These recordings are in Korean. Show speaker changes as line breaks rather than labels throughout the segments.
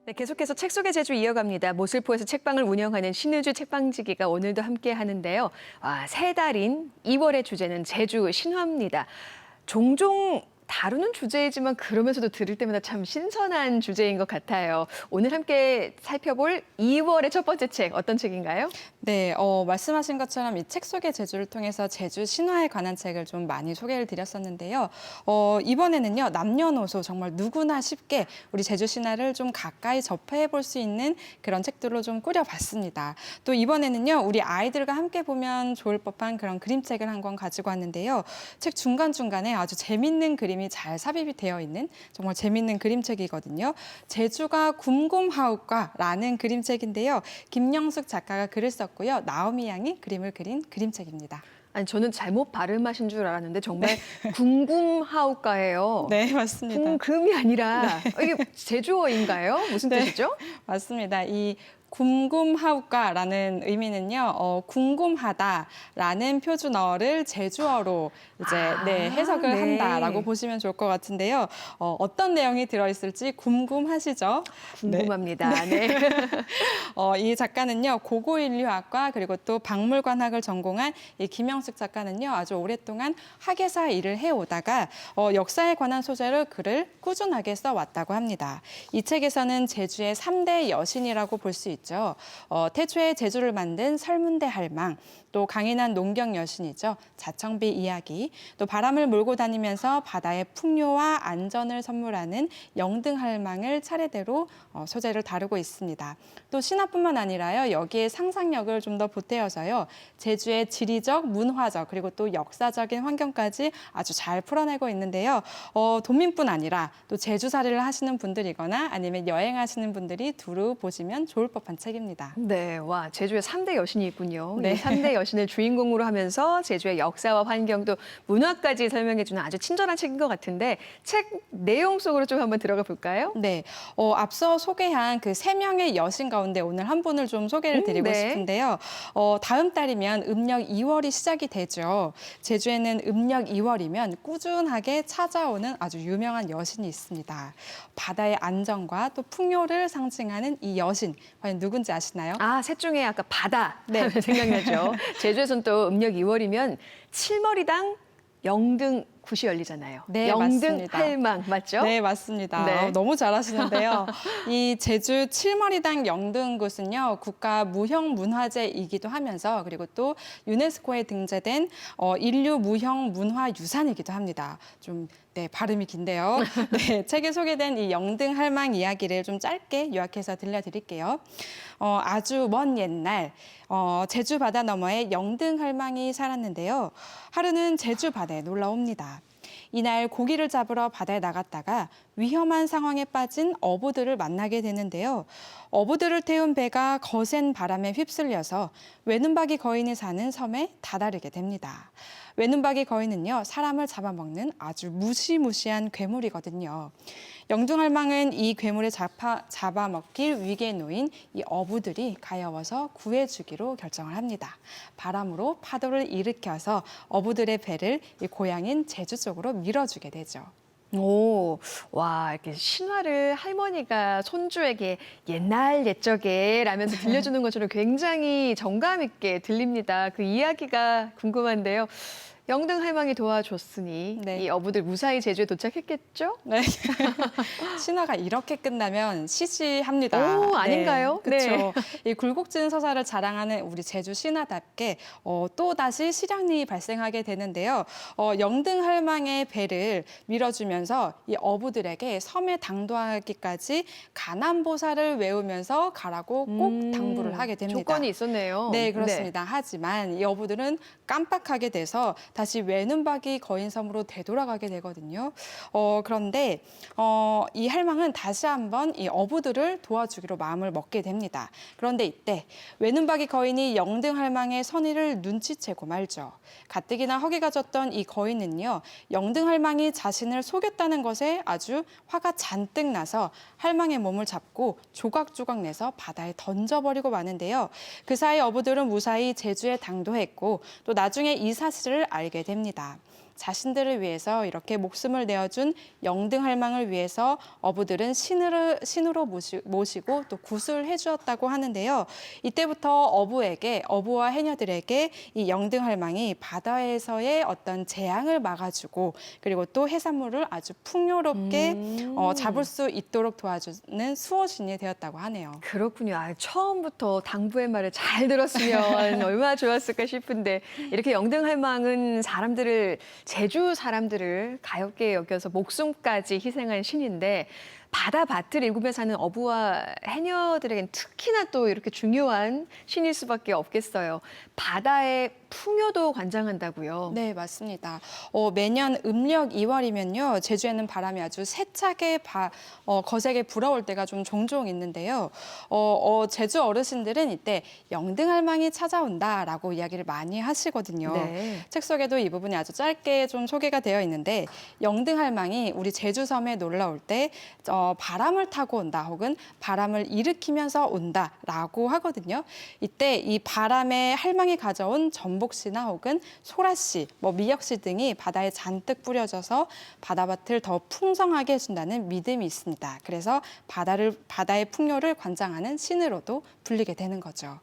네, 계속해서 책 속의 제주 이어갑니다. 모슬포에서 책방을 운영하는 신의주 책방지기가 오늘도 함께 하는데요. 새 달인 2월의 주제는 제주 신화입니다. 종종 다루는 주제이지만 그러면서도 들을 때마다 참 신선한 주제인 것 같아요. 오늘 함께 살펴볼 2월의 첫 번째 책, 어떤 책인가요?
네, 말씀하신 것처럼 이 책 속의 제주를 통해서 제주 신화에 관한 책을 좀 많이 소개를 드렸었는데요. 이번에는요, 남녀노소 정말 누구나 쉽게 우리 제주 신화를 좀 가까이 접해 볼 수 있는 그런 책들로 좀 꾸려봤습니다. 또 이번에는요, 우리 아이들과 함께 보면 좋을 법한 그런 그림책을 한 권 가지고 왔는데요. 책 중간중간에 아주 재밌는 그림이 잘 삽입이 되어 있는 정말 재밌는 그림책이거든요. 제주가 궁금하우까라는 그림책인데요. 김영숙 작가가 글을 썼고요. 나오미 양이 그림을 그린 그림책입니다.
아니, 저는 잘못 발음하신 줄 알았는데 정말 궁금하우까예요.
네, 맞습니다.
궁금이 아니라 이게 제주어인가요? 무슨
네.
뜻이죠?
맞습니다. 이 궁금하우까라는 의미는요, 궁금하다라는 표준어를 제주어로 이제 해석을
네.
한다라고 보시면 좋을 것 같은데요. 어떤 내용이 들어있을지 궁금하시죠?
궁금합니다. 네.
이 작가는요, 고고인류학과 그리고 또 박물관학을 전공한 이 김영숙 작가는요, 아주 오랫동안 학예사 일을 해오다가 역사에 관한 소재를 글을 꾸준하게 써왔다고 합니다. 이 책에서는 제주의 3대 여신이라고 볼 수 있죠. 태초에 제주를 만든 설문대 할망, 또 강인한 농경 여신이죠. 자청비 이야기, 또 바람을 몰고 다니면서 바다의 풍요와 안전을 선물하는 영등할망을 차례대로 소재를 다루고 있습니다. 또 신화뿐만 아니라요, 여기에 상상력을 좀 더 보태어서요, 제주의 지리적, 문화적, 그리고 또 역사적인 환경까지 아주 잘 풀어내고 있는데요. 도민뿐 아니라 또 제주살이를 하시는 분들이거나 아니면 여행하시는 분들이 두루 보시면 좋을 법한 책입니다.
네, 와, 제주에 3대 여신이 있군요.
네.
이 3대 여신을 주인공으로 하면서 제주의 역사와 환경 또 문화까지 설명해주는 아주 친절한 책인 것 같은데 책 내용 속으로 좀 한번 들어가 볼까요?
네, 앞서 소개한 그 3명의 여신 가운데 오늘 한 분을 좀 소개를 드리고
네.
싶은데요. 다음 달이면 음력 2월이 시작이 되죠. 제주에는 음력 2월이면 꾸준하게 찾아오는 아주 유명한 여신이 있습니다. 바다의 안정과 또 풍요를 상징하는 이 여신, 과연 누군지 아시나요?
셋 중에 아까 바다
네.
하면 생각나죠. 제주에서는 또 음력 2월이면 칠머리당 영등 굿이 열리잖아요.
네,
영등
맞습니다.
할망 맞죠?
네, 맞습니다.
네.
너무 잘하시는데요. 이 제주 칠머리당 영등굿은요, 국가 무형문화재이기도 하면서 그리고 또 유네스코에 등재된 인류 무형문화유산이기도 합니다. 좀 발음이 긴데요. 네, 책에 소개된 이 영등할망 이야기를 좀 짧게 요약해서 들려드릴게요. 아주 먼 옛날 제주 바다 너머에 영등할망이 살았는데요. 하루는 제주 바다에 놀러 옵니다. 이날 고기를 잡으러 바다에 나갔다가 위험한 상황에 빠진 어부들을 만나게 되는데요. 어부들을 태운 배가 거센 바람에 휩쓸려서 외눈박이 거인이 사는 섬에 다다르게 됩니다. 외눈박이 거인은요, 사람을 잡아먹는 아주 무시무시한 괴물이거든요. 영등할망은 이 괴물을 잡아먹힐 위기에 놓인 이 어부들이 가여워서 구해주기로 결정을 합니다. 바람으로 파도를 일으켜서 어부들의 배를 이 고향인 제주 쪽으로 밀어주게 되죠.
오, 와, 이렇게 신화를 할머니가 손주에게 옛날 옛적에 라면서 들려주는 것처럼 굉장히 정감 있게 들립니다. 그 이야기가 궁금한데요. 영등 할망이 도와줬으니
네.
이 어부들 무사히 제주에 도착했겠죠?
네. 신화가 이렇게 끝나면 시시합니다.
오, 아닌가요?
그렇죠. 이 굴곡진 서사를 자랑하는 우리 제주 신화답게 또 다시 실향이 발생하게 되는데요. 영등할망의 배를 밀어주면서 이 어부들에게 섬에 당도하기까지 가난보살을 외우면서 가라고 꼭 당부를 하게 됩니다.
조건이 있었네요.
네, 그렇습니다. 하지만 이 어부들은 깜빡하게 돼서 다시 외눈박이 거인섬으로 되돌아가게 되거든요. 그런데 이 할망은 다시 한번 이 어부들을 도와주기로 마음을 먹게 됩니다. 그런데 이때 외눈박이 거인이 영등할망의 선의를 눈치채고 말죠. 가뜩이나 허기가 졌던 이 거인은요, 영등할망이 자신을 속였다는 것에 아주 화가 잔뜩 나서 할망의 몸을 잡고 조각조각 내서 바다에 던져버리고 마는데요. 그 사이 어부들은 무사히 제주에 당도했고 또 나중에 이 사실을 알게 됩니다. 자신들을 위해서 이렇게 목숨을 내어준 영등할망을 위해서 어부들은 신으로 모시고 또 구슬해 주었다고 하는데요. 이때부터 어부와 해녀들에게 이 영등할망이 바다에서의 어떤 재앙을 막아주고 그리고 또 해산물을 아주 풍요롭게 잡을 수 있도록 도와주는 수호신이 되었다고 하네요.
그렇군요. 아, 처음부터 당부의 말을 잘 들었으면 얼마나 좋았을까 싶은데 이렇게 영등할망은 제주 사람들을 가엾게 여겨서 목숨까지 희생한 신인데 바다밭을 일구며 사는 어부와 해녀들에겐 특히나 또 이렇게 중요한 신일 수밖에 없겠어요. 바다의 풍요도 관장한다고요.
네, 맞습니다. 매년 음력 2월이면요, 제주에는 바람이 아주 세차게 거세게 불어올 때가 좀 종종 있는데요. 제주 어르신들은 이때 영등할망이 찾아온다라고 이야기를 많이 하시거든요.
네.
책 속에도 이 부분이 아주 짧게 좀 소개가 되어 있는데 영등할망이 우리 제주섬에 놀러 올 때 바람을 타고 온다 혹은 바람을 일으키면서 온다라고 하거든요. 이때 이 바람의 할망이 가져온 전복씨나 혹은 소라씨, 미역씨 등이 바다에 잔뜩 뿌려져서 바다밭을 더 풍성하게 해준다는 믿음이 있습니다. 그래서 바다의 풍요를 관장하는 신으로도 불리게 되는 거죠.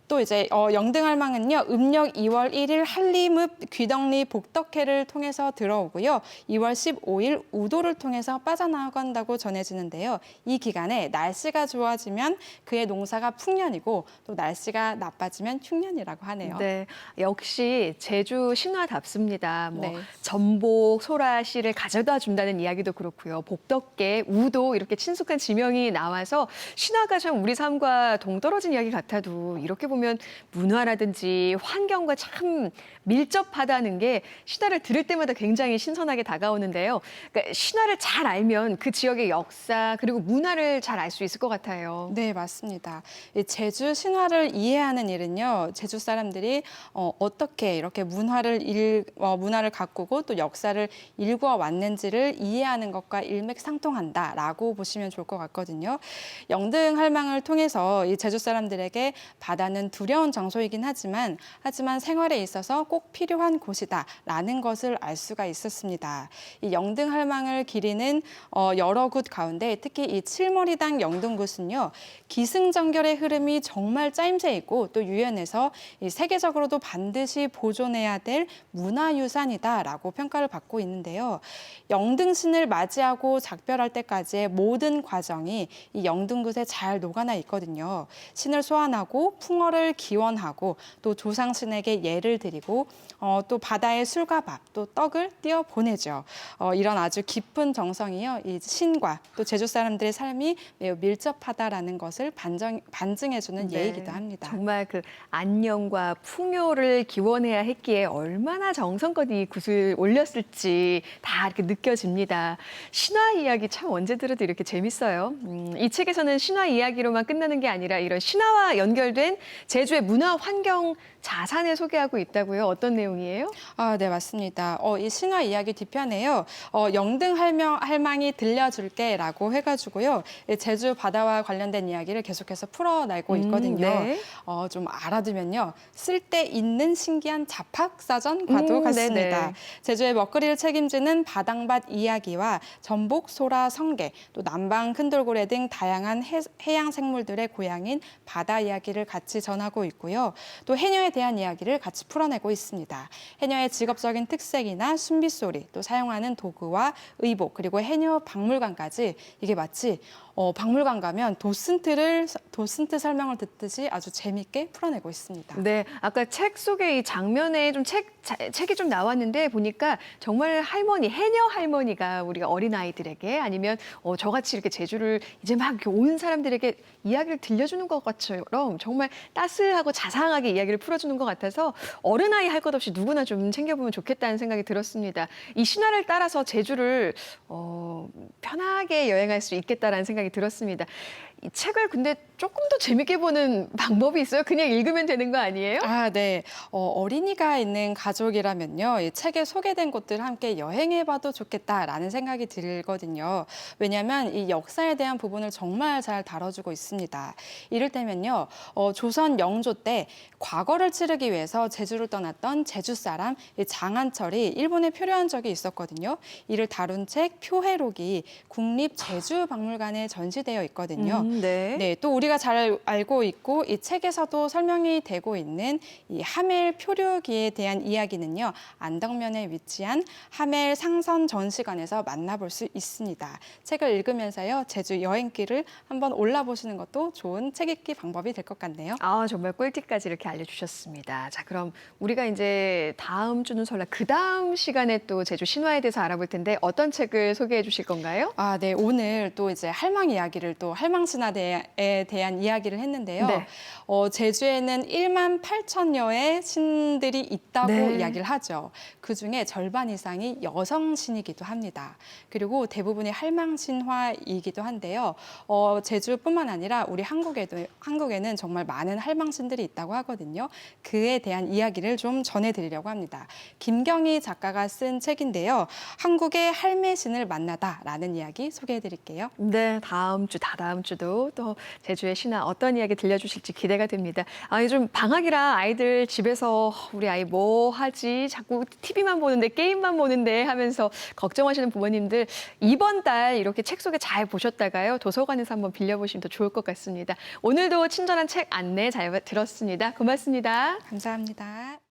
또 이제 영등할망은요, 음력 2월 1일 한림읍 귀덕리 복덕회를 통해서 들어오고요, 2월 15일 우도를 통해서 빠져나간다고 전해지는데요. 이 기간에 날씨가 좋아지면 그의 농사가 풍년이고 또 날씨가 나빠지면 흉년이라고 하네요.
네, 역시 제주 신화답습니다.
네.
전복, 소라 씨를 가져다 준다는 이야기도 그렇고요. 복덕계, 우도 이렇게 친숙한 지명이 나와서 신화가 참 우리 삶과 동떨어진 이야기 같아도 이렇게 보면 문화라든지 환경과 참 밀접하다는 게 신화를 들을 때마다 굉장히 신선하게 다가오는데요. 그러니까 신화를 잘 알면 그 지역의 역사 그리고 문화를 잘 알 수 있을 것 같아요.
네, 맞습니다. 이 제주 신화를 이해하는 일은요, 제주 사람들이 어떻게 이렇게 문화를 가꾸고 또 역사를 일구어 왔는지를 이해하는 것과 일맥상통한다라고 보시면 좋을 것 같거든요. 영등할망을 통해서 이 제주 사람들에게 바다는 두려운 장소이긴 하지만 생활에 있어서 꼭 필요한 곳이다라는 것을 알 수가 있었습니다. 이 영등할망을 기리는 여러 굿 가운데 특히 이 칠머리당 영등굿은요, 기승전결의 흐름이 정말 짜임새 있고 또 유연해서 이 세계적으로도 반드시 보존해야 될 문화유산이다라고 평가를 받고 있는데요. 영등신을 맞이하고 작별할 때까지의 모든 과정이 이 영등굿에 잘 녹아나 있거든요. 신을 소환하고 풍어를 기원하고 또 조상신에게 예를 드리고 또 바다에 술과 밥, 또 떡을 띄어 보내죠. 이런 아주 깊은 정성이요, 이 신과 또 제주 사람들의 삶이 매우 밀접하다라는 것을 반증해주는
네,
예이기도 합니다.
정말 그 안녕과 풍요를 기원해야 했기에 얼마나 정성껏 이 굿을 올렸을지 다 이렇게 느껴집니다. 신화 이야기 참 언제 들어도 이렇게 재밌어요. 이 책에서는 신화 이야기로만 끝나는 게 아니라 이런 신화와 연결된 제주의 문화, 환경, 자산을 소개하고 있다고요? 어떤 내용이에요?
아, 네, 맞습니다. 이 신화 이야기 뒤편에요, 영등할망이 들려줄게라고 해가지고요, 제주 바다와 관련된 이야기를 계속해서 풀어내고 있거든요.
네.
좀 알아두면요, 쓸데 있는 신기한 잡학사전과도 같습니다.
네네.
제주의 먹거리를 책임지는 바당밭 이야기와 전복, 소라, 성게, 또 남방 큰돌고래 등 다양한 해양 생물들의 고향인 바다 이야기를 같이 전하고 있고요. 또 해녀에 대한 이야기를 같이 풀어내고 있습니다. 해녀의 직업적인 특색이나 숨빗소리, 또 사용하는 도구와 의복, 그리고 해녀 박물관까지 이게 마치 박물관 가면 도슨트 설명을 듣듯이 아주 재미있게 풀어내고 있습니다.
네, 아까 책 속에 이 장면에 좀 책이 좀 나왔는데 보니까 정말 해녀 할머니가 우리가 어린아이들에게 아니면 저같이 이렇게 제주를 이제 막 이렇게 온 사람들에게 이야기를 들려주는 것처럼 정말 따스하고 자상하게 이야기를 풀어주는 것 같아서 어른아이 할 것 없이 누구나 좀 챙겨보면 좋겠다는 생각이 들었습니다. 이 신화를 따라서 제주를 편하게 여행할 수 있겠다라는 생각이 들었습니다. 이 책을 근데 조금 더 재밌게 보는 방법이 있어요? 그냥 읽으면 되는 거 아니에요?
아, 네. 어린이가 있는 가족이라면요. 이 책에 소개된 곳들 함께 여행해봐도 좋겠다라는 생각이 들거든요. 왜냐하면 이 역사에 대한 부분을 정말 잘 다뤄주고 있습니다. 이를테면요. 조선 영조 때 과거를 치르기 위해서 제주를 떠났던 제주 사람 이 장한철이 일본에 표류한 적이 있었거든요. 이를 다룬 책 표해록이 국립제주박물관에 전시되어 있거든요.
네.
네, 또 우리가 잘 알고 있고 이 책에서도 설명이 되고 있는 이 하멜 표류기에 대한 이야기는요. 안덕면에 위치한 하멜 상선 전시관에서 만나볼 수 있습니다. 책을 읽으면서요. 제주 여행길을 한번 올라보시는 것도 좋은 책 읽기 방법이 될 것 같네요.
아, 정말 꿀팁까지 이렇게 알려주셨습니다. 자, 그럼 우리가 이제 다음 주는 설날 그 다음 시간에 또 제주 신화에 대해서 알아볼 텐데 어떤 책을 소개해 주실 건가요?
아, 네. 오늘 또 이제 할망 이야기를 또 할망신화에 대한 이야기를 했는데요.
네.
제주에는 1만 8천여의 신들이 있다고
네.
이야기를 하죠. 그중에 절반 이상이 여성신이기도 합니다. 그리고 대부분이 할망신화이기도 한데요. 제주뿐만 아니라 우리 한국에는 정말 많은 할망신들이 있다고 하거든요. 그에 대한 이야기를 좀 전해드리려고 합니다. 김경희 작가가 쓴 책인데요. 한국의 할매신을 만나다라는 이야기 소개해드릴게요.
네, 다음 주, 다다음 주도 또 제주의 신화 어떤 이야기 들려주실지 기대가 됩니다. 아, 요즘 방학이라 아이들 집에서 우리 아이 뭐 하지? 자꾸 TV만 보는데 게임만 보는데 하면서 걱정하시는 부모님들 이번 달 이렇게 책 소개 잘 보셨다가요. 도서관에서 한번 빌려보시면 더 좋을 것 같습니다. 오늘도 친절한 책 안내 잘 들었습니다. 고맙습니다.
감사합니다.